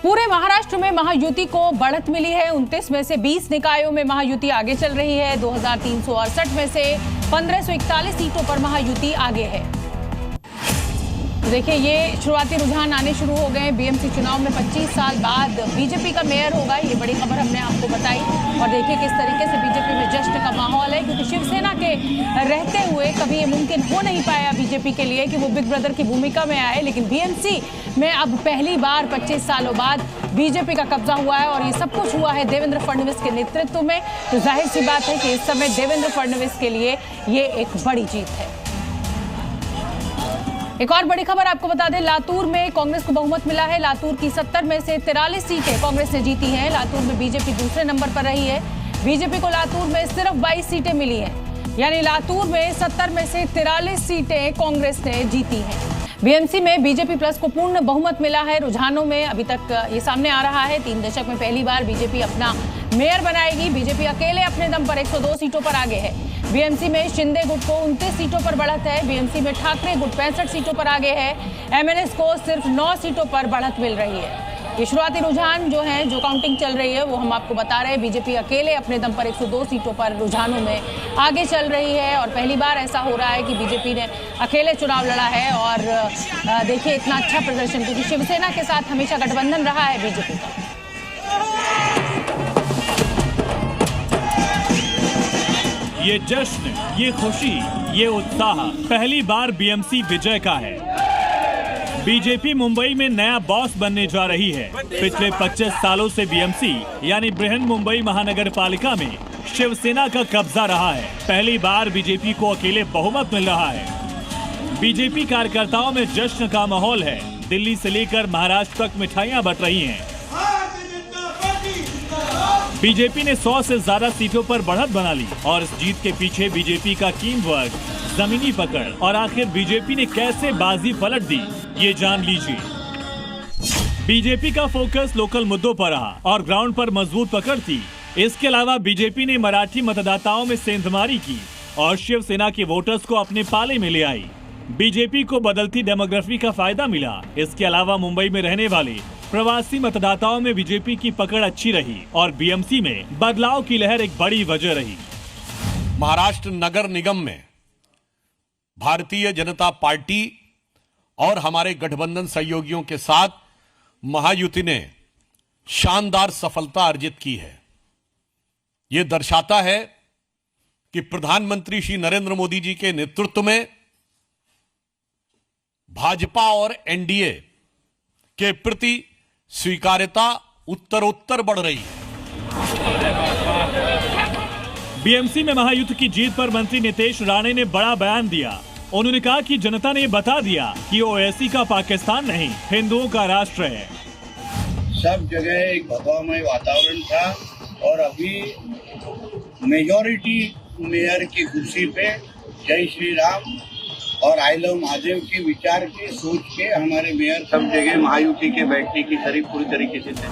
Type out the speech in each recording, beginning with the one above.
पूरे महाराष्ट्र में महायुति को बढ़त मिली है। 29 में से 20 निकायों में महायुति आगे चल रही है। 2368 में से 1541 सीटों पर महायुति आगे है। देखिए, ये शुरुआती रुझान आने शुरू हो गए। बीएमसी चुनाव में 25 साल बाद बीजेपी का मेयर होगा, ये बड़ी खबर हमने आपको बताई। और देखिए किस तरीके से बीजेपी में जश्न का माहौल है, क्योंकि शिवसेना के रहते हुए कभी ये मुमकिन हो नहीं पाया बीजेपी के लिए कि वो बिग ब्रदर की भूमिका में आए। लेकिन बीएमसी में अब पहली बार 25 सालों बाद बीजेपी का कब्जा हुआ है और ये सब कुछ हुआ है देवेंद्र फडणवीस के नेतृत्व में। तो जाहिर सी बात है कि इस समय देवेंद्र फडणवीस के लिए ये एक बड़ी जीत है। एक और बड़ी खबर आपको बता दें, लातूर में कांग्रेस को बहुमत मिला है। लातूर की 70 में से 43 सीटें कांग्रेस ने जीती हैं। लातूर में बीजेपी दूसरे नंबर पर रही है। बीजेपी को लातूर में सिर्फ 22 सीटें मिली हैं, यानी लातूर में 70 में से 43 सीटें कांग्रेस ने जीती हैं। बीएमसी में बीजेपी प्लस को पूर्ण बहुमत मिला है। रुझानों में अभी तक ये सामने आ रहा है, 3 दशक में पहली बार बीजेपी अपना मेयर बनाएगी। बीजेपी अकेले अपने दम पर 102 सीटों पर आगे है। बीएमसी में शिंदे गुट को 29 सीटों पर बढ़त है। बीएमसी में ठाकरे गुट 65 सीटों पर आगे है। एमएनएस को सिर्फ 9 सीटों पर बढ़त मिल रही है। ये शुरुआती रुझान जो है, जो काउंटिंग चल रही है, वो हम आपको बता रहे हैं। बीजेपी अकेले अपने दम पर 102 सीटों पर रुझानों में आगे चल रही है और पहली बार ऐसा हो रहा है कि बीजेपी ने अकेले चुनाव लड़ा है। और देखिए इतना अच्छा प्रदर्शन, क्योंकि शिवसेना के साथ हमेशा गठबंधन रहा है बीजेपी का। ये जश्न, ये खुशी, ये उत्साह पहली बार बीएमसी विजय का है। बीजेपी मुंबई में नया बॉस बनने जा रही है। पिछले 25 सालों से बीएमसी यानी बृहन मुंबई महानगर पालिका में शिवसेना का कब्जा रहा है। पहली बार बीजेपी को अकेले बहुमत मिल रहा है। बीजेपी कार्यकर्ताओं में जश्न का माहौल है। दिल्ली से लेकर महाराष्ट्र तक मिठाइयां बंट रही हैं। बीजेपी ने 100 से ज्यादा सीटों पर बढ़त बना ली और इस जीत के पीछे बीजेपी का टीम वर्क, जमीनी पकड़ और आखिर बीजेपी ने कैसे बाजी पलट दी, ये जान लीजिए। बीजेपी का फोकस लोकल मुद्दों पर रहा और ग्राउंड पर मजबूत पकड़ थी। इसके अलावा बीजेपी ने मराठी मतदाताओं में सेंधमारी की और शिवसेना के वोटर्स को अपने पाले में ले आई। बीजेपी को बदलती डेमोग्राफी का फायदा मिला। इसके अलावा मुंबई में रहने वाले प्रवासी मतदाताओं में बीजेपी की पकड़ अच्छी रही और बीएमसी में बदलाव की लहर एक बड़ी वजह रही। महाराष्ट्र नगर निगम में भारतीय जनता पार्टी और हमारे गठबंधन सहयोगियों के साथ महायुति ने शानदार सफलता अर्जित की है। यह दर्शाता है कि प्रधानमंत्री श्री नरेंद्र मोदी जी के नेतृत्व में भाजपा और एनडीए के प्रति स्वीकार्यता उत्तरोत्तर बढ़ रही है। बीएमसी में महायुति की जीत पर मंत्री नितेश राणे ने बड़ा बयान दिया। उन्होंने कहा कि जनता ने बता दिया कि ओवैसी का पाकिस्तान नहीं, हिंदुओं का राष्ट्र है। सब जगह एक भगवामय वातावरण था और अभी मेजॉरिटी मेयर की कुर्सी पे जय श्री राम और आई लव महादेव के विचार के सोच के हमारे मेयर सब जगह महायुति के बैठने की तारीफ पूरी तरीके से थे।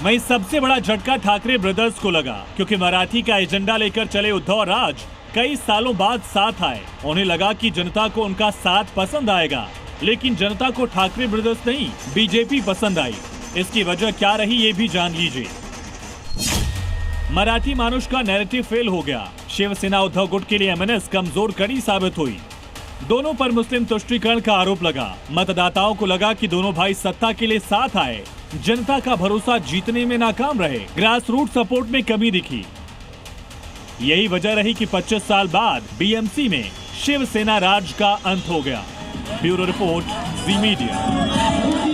वहीं सबसे बड़ा झटका ठाकरे ब्रदर्स को लगा, क्योंकि मराठी का एजेंडा लेकर चले उद्धव राज कई सालों बाद साथ आए। उन्हें लगा कि जनता को उनका साथ पसंद आएगा, लेकिन जनता को ठाकरे ब्रदर्स नहीं, बीजेपी पसंद आई। इसकी वजह क्या रही, ये भी जान लीजिए। मराठी मानुष का नैरेटिव फेल हो गया। शिवसेना उद्धव गुट के लिए एमएनएस कमजोर कड़ी साबित हुई। दोनों पर मुस्लिम तुष्टीकरण का आरोप लगा। मतदाताओं को लगा कि दोनों भाई सत्ता के लिए साथ आए, जनता का भरोसा जीतने में नाकाम रहे। ग्रास रूट सपोर्ट में कमी दिखी। यही वजह रही कि 25 साल बाद बीएमसी में शिवसेना राज का अंत हो गया। ब्यूरो रिपोर्ट, जी मीडिया।